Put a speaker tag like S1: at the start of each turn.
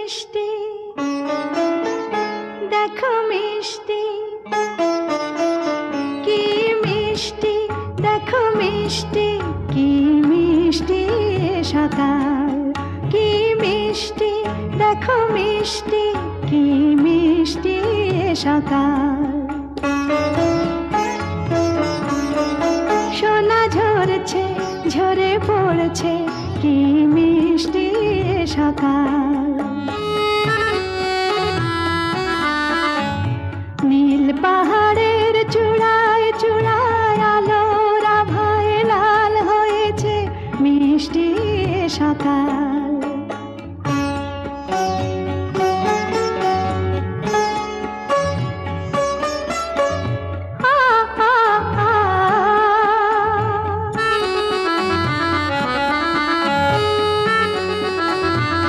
S1: মিষ্টি দেখো মিষ্টি, কি মিষ্টি দেখো মিষ্টি, কি মিষ্টি সকাল, কি মিষ্টি দেখো মিষ্টি, কি মিষ্টি সকাল। সোনা ঝরছে ঝরে পড়ছে, কি মিষ্টি সকাল। নীল পাহাড়